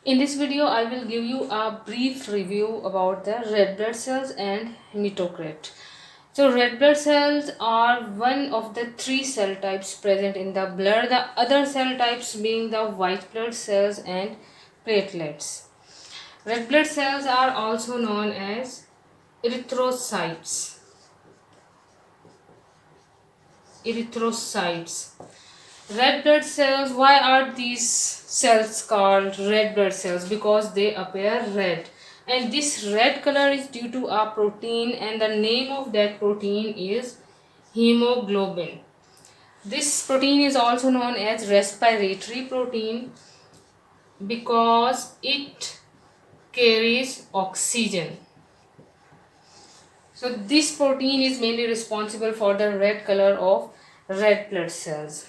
In this video, I will give you a brief review about the red blood cells and hematocrit. So, red blood cells are one of the three cell types present in the blood, the other cell types being the white blood cells and platelets. Red blood cells are also known as erythrocytes. Erythrocytes. Red blood cells, why are these cells called red blood cells? Because they appear red. And this red color is due to a protein, and the name of that protein is hemoglobin. This protein is also known as respiratory protein because it carries oxygen. So this protein is mainly responsible for the red color of red blood cells.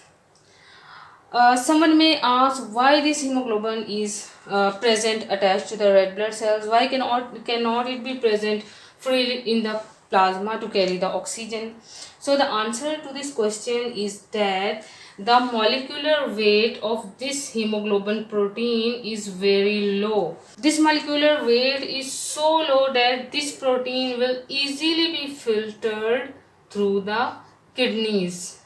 Someone may ask why this hemoglobin is present attached to the red blood cells. Why cannot it be present freely in the plasma to carry the oxygen? So the answer to this question is that the molecular weight of this hemoglobin protein is very low. This molecular weight is so low that this protein will easily be filtered through the kidneys,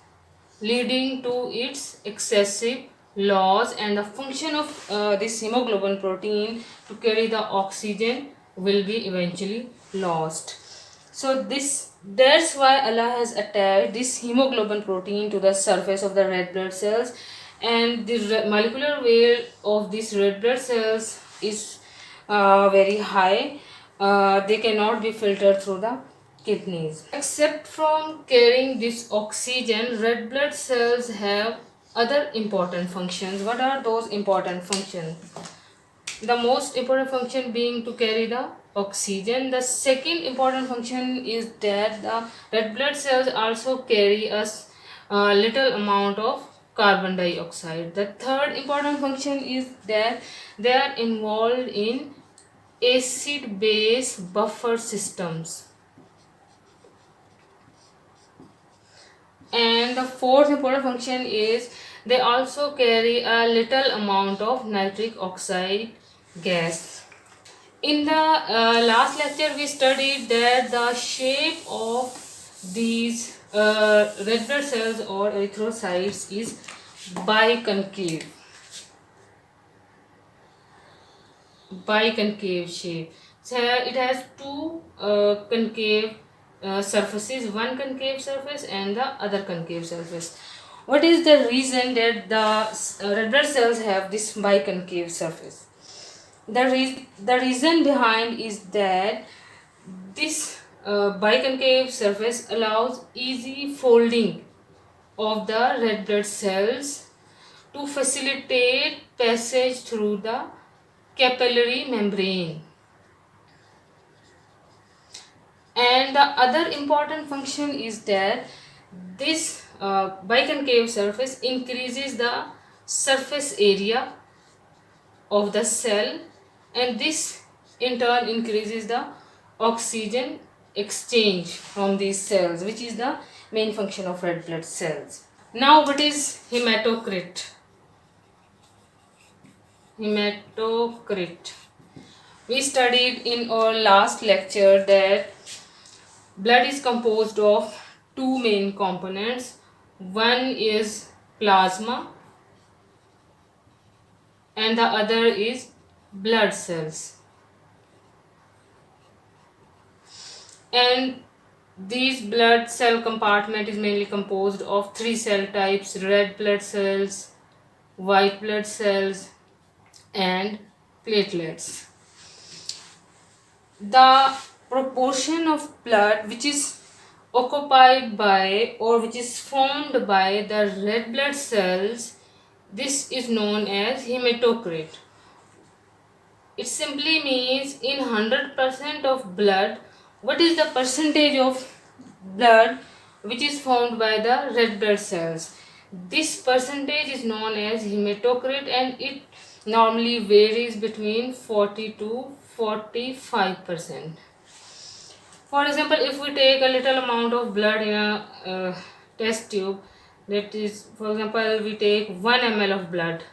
leading to its excessive loss, and the function of this hemoglobin protein to carry the oxygen will be eventually lost. So that's why Allah has attached this hemoglobin protein to the surface of the red blood cells, and the molecular weight of these red blood cells is very high. They cannot be filtered through the kidneys. Except from carrying this oxygen, red blood cells have other important functions. What are those important functions? The most important function being to carry the oxygen. The second important function is that the red blood cells also carry a little amount of carbon dioxide. The third important function is that they are involved in acid base buffer systems. And the fourth important function is they also carry a little amount of nitric oxide gas. In the last lecture, we studied that the shape of these red blood cells or erythrocytes is biconcave. Biconcave shape. So it has two concave surfaces, one concave surface and the other concave surface. What is the reason that the red blood cells have this biconcave surface? The reason behind is that this biconcave surface allows easy folding of the red blood cells to facilitate passage through the capillary membrane. And the other important function is that this biconcave surface increases the surface area of the cell, and this in turn increases the oxygen exchange from these cells, which is the main function of red blood cells. Now, what is hematocrit? Hematocrit. We studied in our last lecture that blood is composed of two main components. One is plasma and the other is blood cells. And these blood cell compartment is mainly composed of three cell types: red blood cells, white blood cells and platelets. The proportion of blood which is occupied by or which is formed by the red blood cells, this is known as hematocrit. It simply means in 100% of blood, what is the percentage of blood which is formed by the red blood cells. This percentage is known as hematocrit, and it normally varies between 40 to 45%. For example, if we take a little amount of blood in a test tube, that is, for example, we take 1 ml of blood.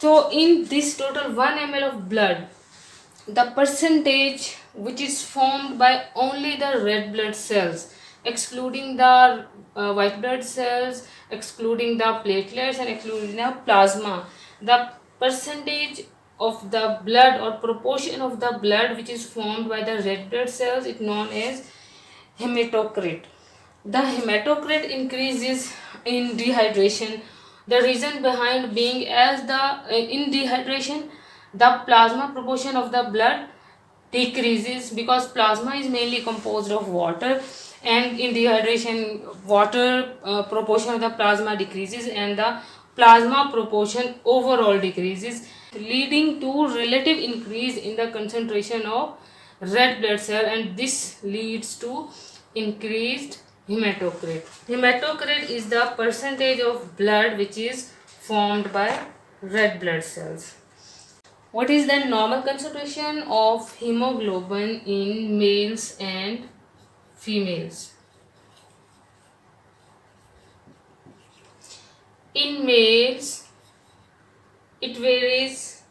So in this total 1 ml of blood, the percentage which is formed by only the red blood cells, excluding the white blood cells, excluding the platelets and excluding the plasma, the percentage of the blood or proportion of the blood which is formed by the red blood cells is known as hematocrit. The hematocrit increases in dehydration. The reason behind being as the in dehydration, the plasma proportion of the blood decreases because plasma is mainly composed of water, and in dehydration water proportion of the plasma decreases and the plasma proportion overall decreases, leading to relative increase in the concentration of red blood cell, and this leads to increased hematocrit. Hematocrit is the percentage of blood which is formed by red blood cells. What is the normal concentration of hemoglobin in males and females? In males, it varies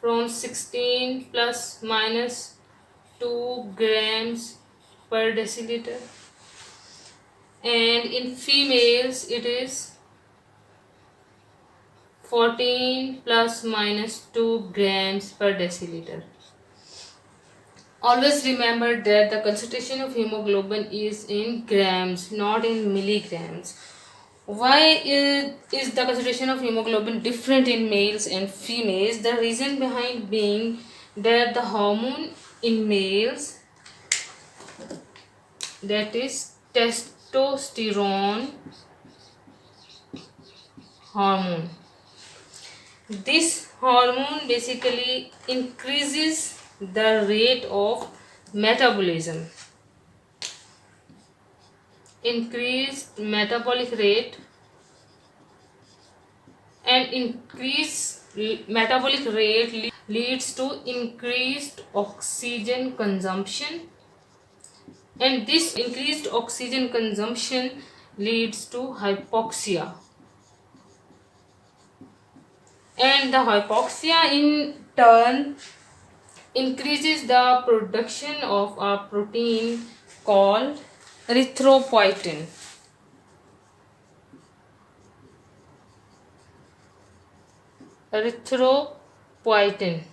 from 16 plus minus 2 grams per deciliter, and in females it is 14 plus minus 2 grams per deciliter. Always remember that the concentration of hemoglobin is in grams, not in milligrams. Why is the concentration of hemoglobin different in males and females? The reason behind being that the hormone in males, that is testosterone hormone, this hormone basically increases the rate of metabolism. Increased metabolic rate and increased metabolic rate leads to increased oxygen consumption, and this increased oxygen consumption leads to hypoxia, and the hypoxia in turn increases the production of a protein called erythropoietin. Erythropoietin.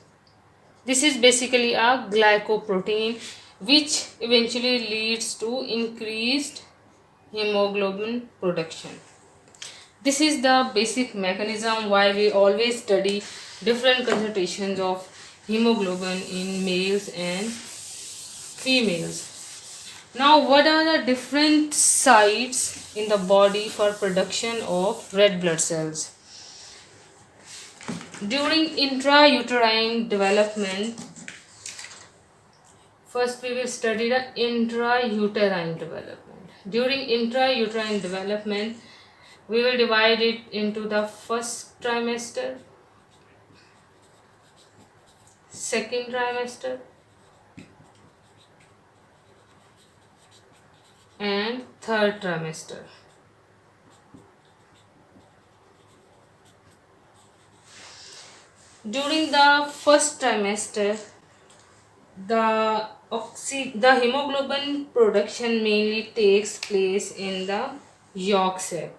This is basically a glycoprotein which eventually leads to increased hemoglobin production. This is the basic mechanism why we always study different concentrations of hemoglobin in males and females. Now, what are the different sites in the body for production of red blood cells? During intrauterine development, first we will study the intrauterine development. During intrauterine development, we will divide it into the first trimester, second trimester, and third trimester. During the first trimester, the hemoglobin production mainly takes place in the yolk sac.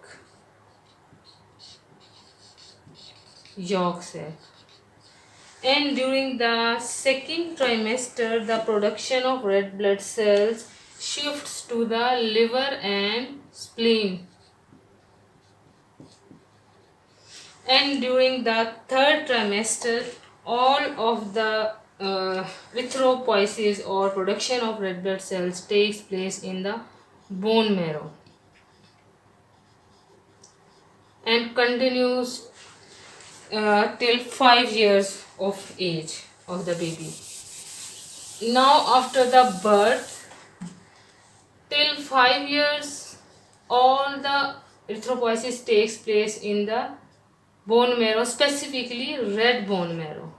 And during the second trimester, the production of red blood cells shifts to the liver and spleen. And during the third trimester, all of the erythropoiesis or production of red blood cells takes place in the bone marrow and continues till 5 years of age of the baby. Now after the birth, till 5 years, all the erythropoiesis takes place in the bone marrow, specifically red bone marrow.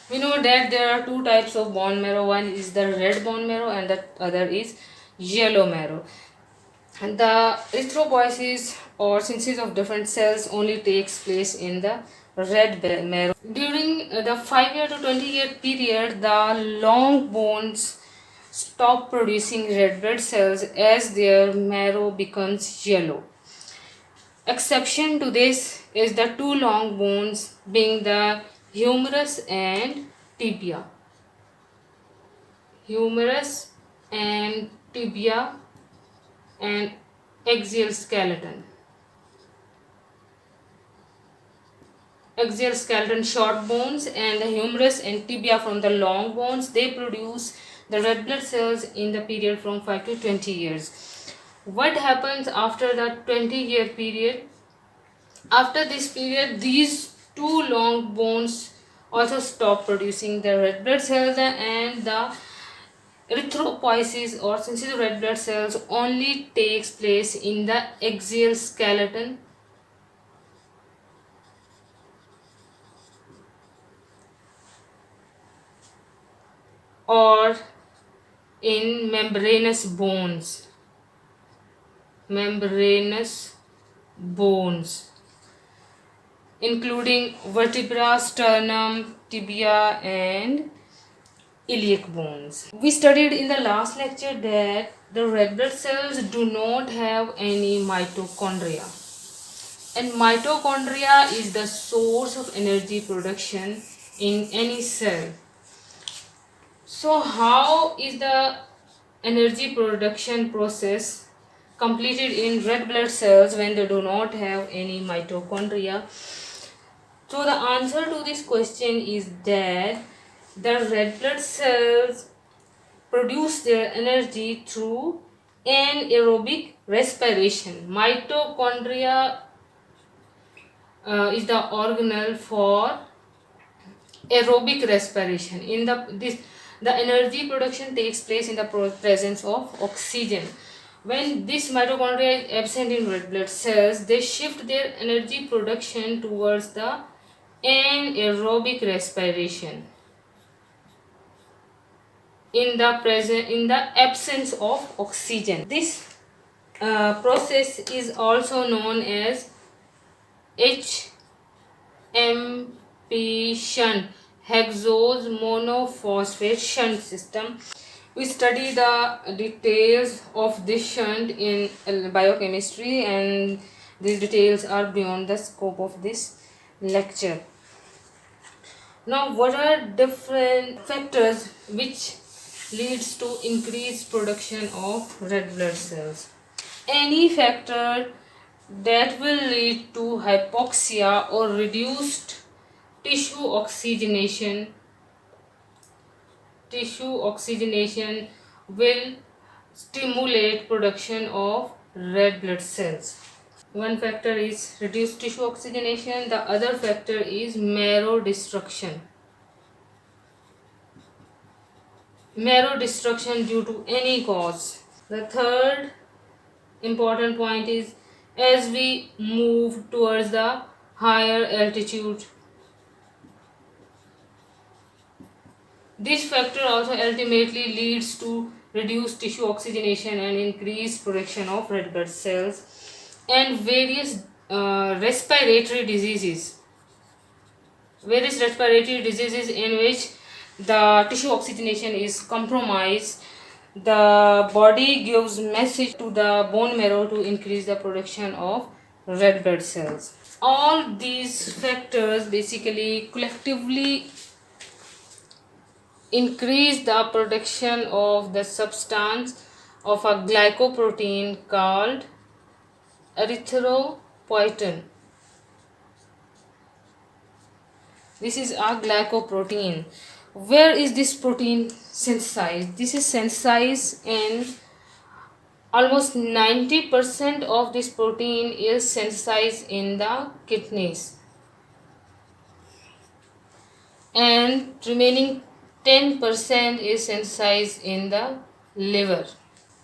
We know that there are two types of bone marrow. One is the red bone marrow and the other is yellow marrow. The erythropoiesis or synthesis of different cells only takes place in the red marrow. During the 5 year to 20-year period, the long bones stop producing red blood cells as their marrow becomes yellow. Exception to this is the two long bones being the humerus and tibia. Humerus and tibia and axial skeleton. Axial skeleton short bones and the humerus and tibia from the long bones, they produce the red blood cells in the period from 5 to 20 years. What happens after the 20-year period? After this period, these two long bones also stop producing the red blood cells, and the erythropoiesis or synthesis of red blood cells only takes place in the axial skeleton or in membranous bones. Membranous bones including vertebra, sternum, tibia and iliac bones. We studied in the last lecture that the red blood cells do not have any mitochondria, and mitochondria is the source of energy production in any cell. So how is the energy production process completed in red blood cells when they do not have any mitochondria? So the answer to this question is that the red blood cells produce their energy through anaerobic respiration. Mitochondria is the organelle for aerobic respiration. In the energy production takes place in the presence of oxygen. When this mitochondria is absent in red blood cells, they shift their energy production towards the anaerobic respiration in the absence of oxygen. This process is also known as HMP shunt, hexose monophosphate shunt system. We study the details of this shunt in biochemistry, and these details are beyond the scope of this lecture. Now, what are different factors which leads to increased production of red blood cells? Any factor that will lead to hypoxia or reduced tissue oxygenation will stimulate production of red blood cells. One factor is reduced tissue oxygenation, the other factor is marrow destruction. Marrow destruction due to any cause. The third important point is as we move towards the higher altitude, this factor also ultimately leads to reduced tissue oxygenation and increased production of red blood cells, and various respiratory diseases in which the tissue oxygenation is compromised. The body gives message to the bone marrow to increase the production of red blood cells. All these factors basically collectively increase the production of the substance of a glycoprotein called erythropoietin. This is a glycoprotein. Where is this protein synthesized? This is synthesized in almost 90% of this protein is synthesized in the kidneys, and remaining 10% is synthesized in the liver.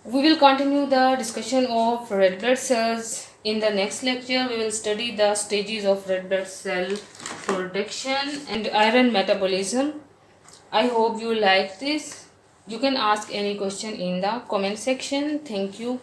We will continue the discussion of red blood cells in the next lecture. We will study the stages of red blood cell production and iron metabolism. I hope you like this. You can ask any question in the comment section. Thank you.